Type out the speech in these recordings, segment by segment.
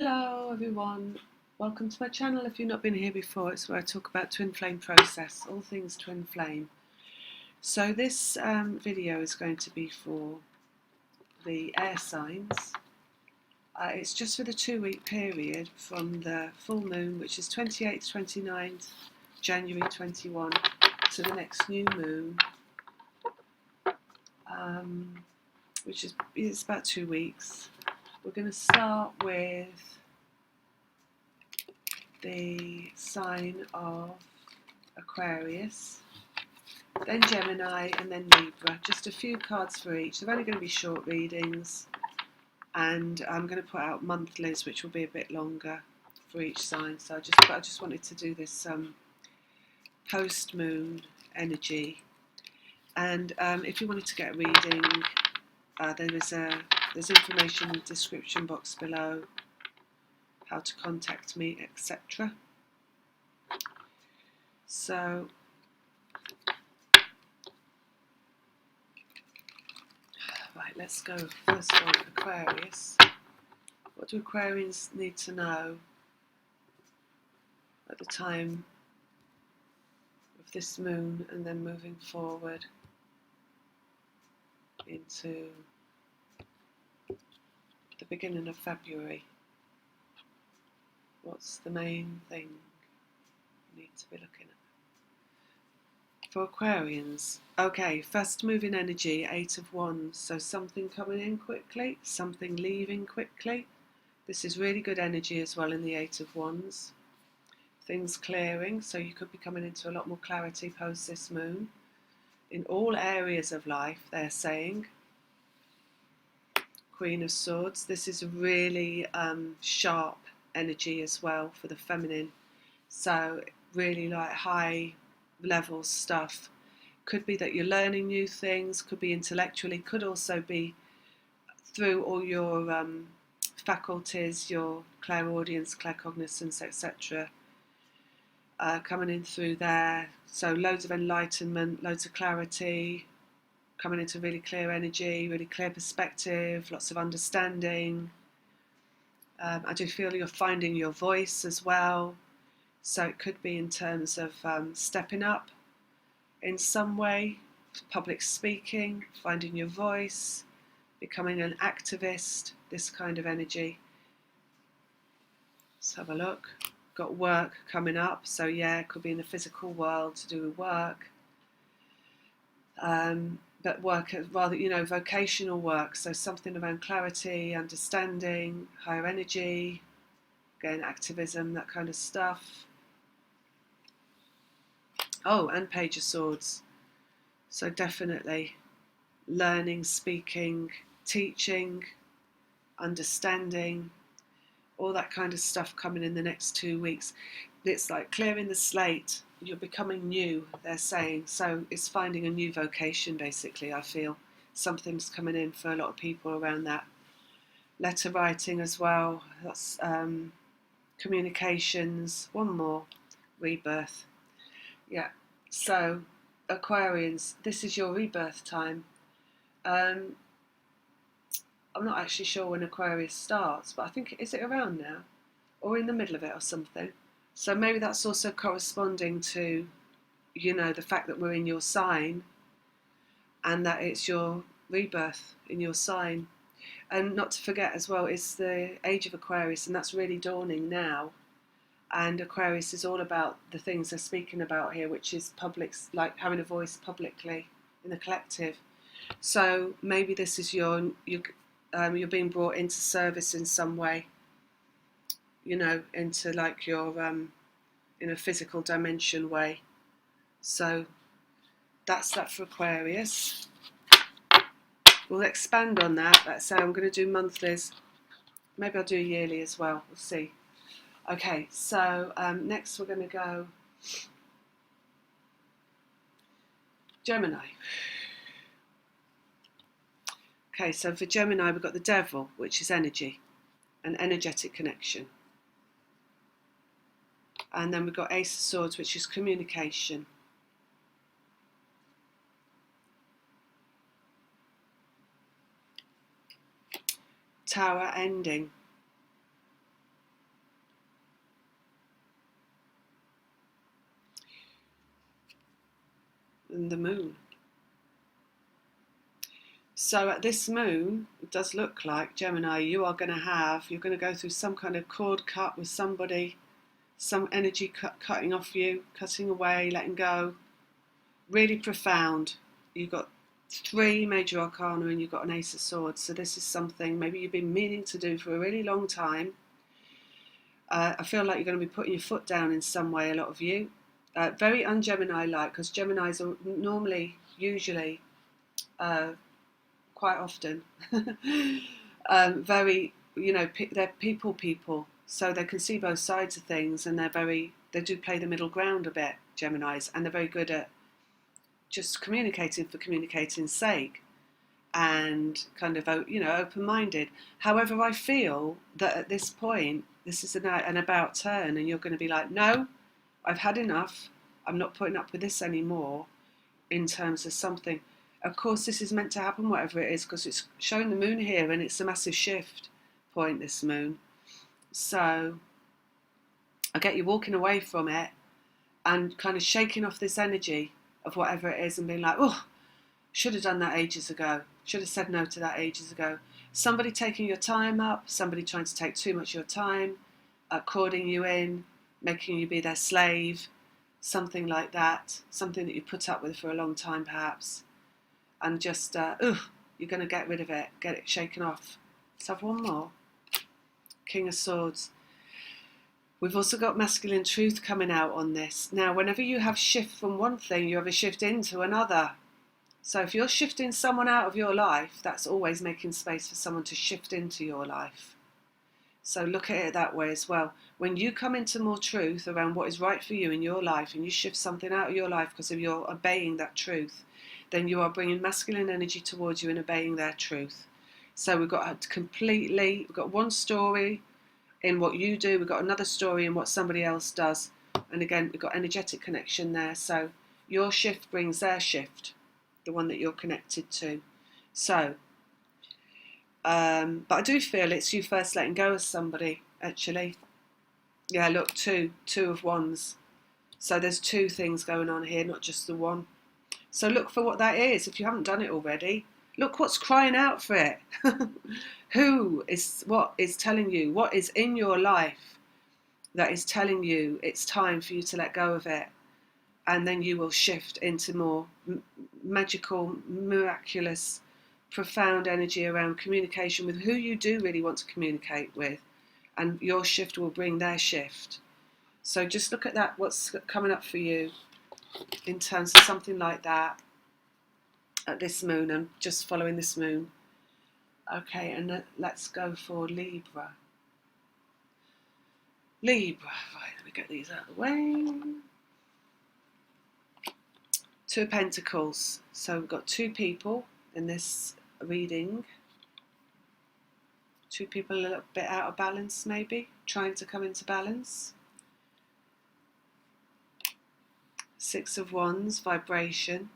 Hello everyone, welcome to my channel. If you've not been here before, it's where I talk about twin flame process, all things twin flame. So this video is going to be for the air signs. It's just for the 2-week period from the full moon, which is 28th, 29th January 21, to the next new moon, which is about 2 weeks. We're going to start with the sign of Aquarius, then Gemini, and then Libra. Just a few cards for each. They're only going to be short readings, and I'm going to put out monthlies, which will be a bit longer for each sign. So I just wanted to do this post moon energy. And if you wanted to get a reading, there's information in the description box below, how to contact me, etc. So right, let's go first on Aquarius. What do Aquarians need to know at the time of this moon, and then moving forward into the beginning of February? What's the main thing you need to be looking at? For Aquarians, okay, fast moving energy, 8 of Wands, so something coming in quickly, something leaving quickly. This is really good energy as well in the 8 of Wands. Things clearing, so you could be coming into a lot more clarity post this moon in all areas of life, they're saying. Queen of Swords, this is a really sharp energy as well for the feminine, so really like high level stuff. Could be that you're learning new things, could be intellectually, could also be through all your faculties, your clairaudience, claircognizance, etc. Coming in through there. So loads of enlightenment, loads of clarity, coming into really clear energy, really clear perspective, lots of understanding. I do feel you're finding your voice as well. So it could be in terms of stepping up in some way, public speaking, finding your voice, becoming an activist, this kind of energy. Let's have a look. Got work coming up, so yeah, it could be in the physical world to do with work. But work, rather, vocational work, so something around clarity, understanding, higher energy, again, activism, that kind of stuff. Oh, and Page of Swords. So definitely learning, speaking, teaching, understanding, all that kind of stuff coming in the next 2 weeks. It's like clearing the slate. You're becoming new, they're saying. So it's finding a new vocation, basically, I feel. Something's coming in for a lot of people around that. Letter writing as well. That's communications. One more. Rebirth. Yeah. So, Aquarians, this is your rebirth time. I'm not actually sure when Aquarius starts, but I think, is it around now? Or in the middle of it or something? So maybe that's also corresponding to, the fact that we're in your sign, and that it's your rebirth in your sign. And not to forget as well, it's the age of Aquarius, and that's really dawning now. And Aquarius is all about the things they're speaking about here, which is public, like having a voice publicly in the collective. So maybe this is you're being brought into service in some way, into like your in a physical dimension way. So that's that for Aquarius. We'll expand on that. Let's say I'm going to do monthlies. Maybe I'll do yearly as well. We'll see. Okay, so next we're going to go Gemini. Okay, so for Gemini we've got the Devil, which is energy, an energetic connection. And then we've got Ace of Swords, which is communication. Tower, ending. and the moon. So at this moon, it does look like, Gemini, you're going to go through some kind of cord cut with somebody, some energy cutting off you, cutting away, letting go. Really profound. You've got 3 major arcana and you've got an Ace of Swords. So this is something maybe you've been meaning to do for a really long time. I feel like you're going to be putting your foot down in some way, a lot of you. Very un-Gemini-like, because Geminis are normally, usually, quite often, very, they're people, so they can see both sides of things, and they do play the middle ground a bit, Geminis, and they're very good at just communicating for communicating's sake, and kind of, open-minded. However, I feel that at this point, this is an about turn, and you're going to be like, no, I've had enough. I'm not putting up with this anymore, in terms of something. Of course, this is meant to happen, whatever it is, because it's showing the moon here, and it's a massive shift point, this moon. So I get you walking away from it and kind of shaking off this energy of whatever it is and being like, oh, should have done that ages ago. Should have said no to that ages ago. Somebody taking your time up, somebody trying to take too much of your time, courting you in, making you be their slave, something like that, something that you put up with for a long time perhaps, and just, you're going to get rid of it, get it shaken off. Let's have one more. King of Swords. We've also got masculine truth coming out on this. Now, whenever you have shift from one thing, you have a shift into another. So if you're shifting someone out of your life, that's always making space for someone to shift into your life. So look at it that way as well. When you come into more truth around what is right for you in your life, and you shift something out of your life because of you're obeying that truth, then you are bringing masculine energy towards you and obeying their truth. So we've got one story in what you do, we've got another story in what somebody else does. And again, we've got energetic connection there. So your shift brings their shift, the one that you're connected to. So, but I do feel it's you first letting go of somebody, actually. Yeah, look, two of wands. So there's 2 things going on here, not just the one. So look for what that is, if you haven't done it already. Look what's crying out for it. What is telling you, what is in your life that is telling you it's time for you to let go of it. And then you will shift into more magical, miraculous, profound energy around communication with who you do really want to communicate with. And your shift will bring their shift. So just look at that, what's coming up for you in terms of something like that at this moon, and just following this moon. Okay, and let's go for Libra. Libra, right, let me get these out of the way. 2 of Pentacles. So we've got 2 people in this reading. 2 people a little bit out of balance, maybe, trying to come into balance. 6 of Wands, vibration.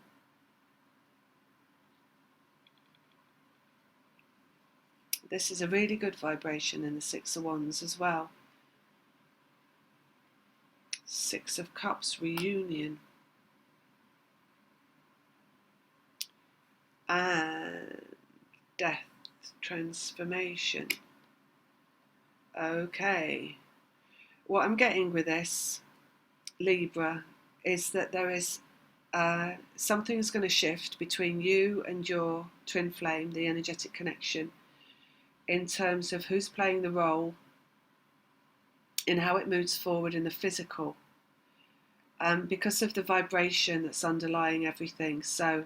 This is a really good vibration in the 6 of Wands as well. 6 of Cups, reunion. And death, transformation. Okay. What I'm getting with this, Libra, is that there is something's going to shift between you and your twin flame, the energetic connection, in terms of who's playing the role, in how it moves forward in the physical, because of the vibration that's underlying everything. So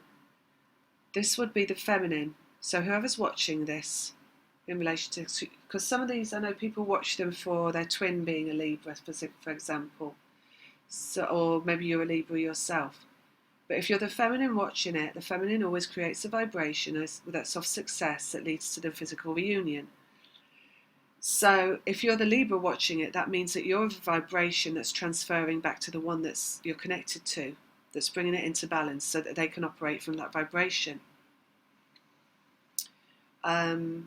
this would be the feminine. So whoever's watching this in relation to, because some of these, I know people watch them for their twin being a Libra, for example. So, or maybe you're a Libra yourself. But if you're the feminine watching it, the feminine always creates a vibration that's of success that leads to the physical reunion. So if you're the Libra watching it, that means that you're of a vibration that's transferring back to the one that's you're connected to, that's bringing it into balance so that they can operate from that vibration. But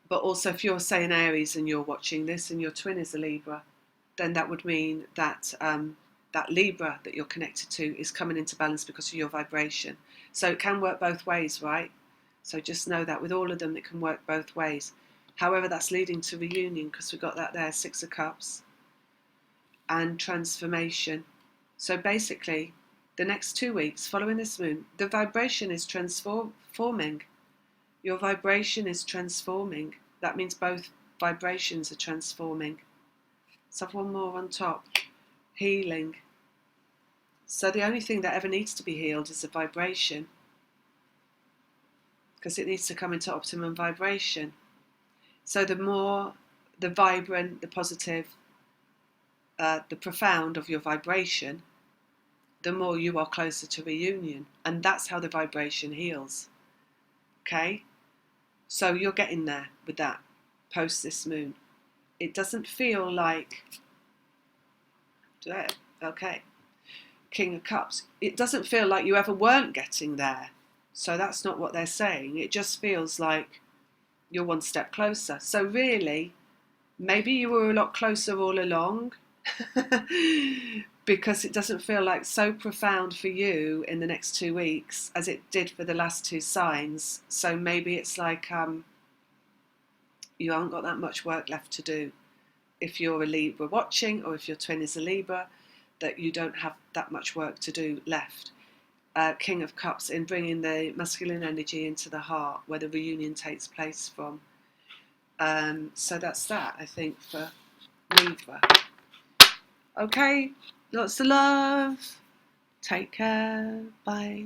also if you're, say, an Aries and you're watching this and your twin is a Libra, then that would mean that that Libra that you're connected to is coming into balance because of your vibration. So it can work both ways, right? So just know that with all of them, it can work both ways. However, that's leading to reunion because we've got that there, Six of Cups, and transformation. So basically, the next 2 weeks following this moon, the vibration is transforming. Your vibration is transforming. That means both vibrations are transforming. Let's have one more on top. Healing. So the only thing that ever needs to be healed is the vibration, because it needs to come into optimum vibration. So the more the vibrant, the positive, the profound of your vibration, the more you are closer to reunion. And that's how the vibration heals. Okay? So you're getting there with that post this moon. It doesn't feel like, okay, King of Cups, it doesn't feel like you ever weren't getting there. So that's not what they're saying. It just feels like you're one step closer. So really, maybe you were a lot closer all along because it doesn't feel like so profound for you in the next 2 weeks as it did for the last 2 signs. So maybe it's like you haven't got that much work left to do. If you're a Libra watching, or if your twin is a Libra, that you don't have that much work to do left. King of Cups in bringing the masculine energy into the heart where the reunion takes place from. So that's that, I think, for Libra. Okay, lots of love. Take care. Bye.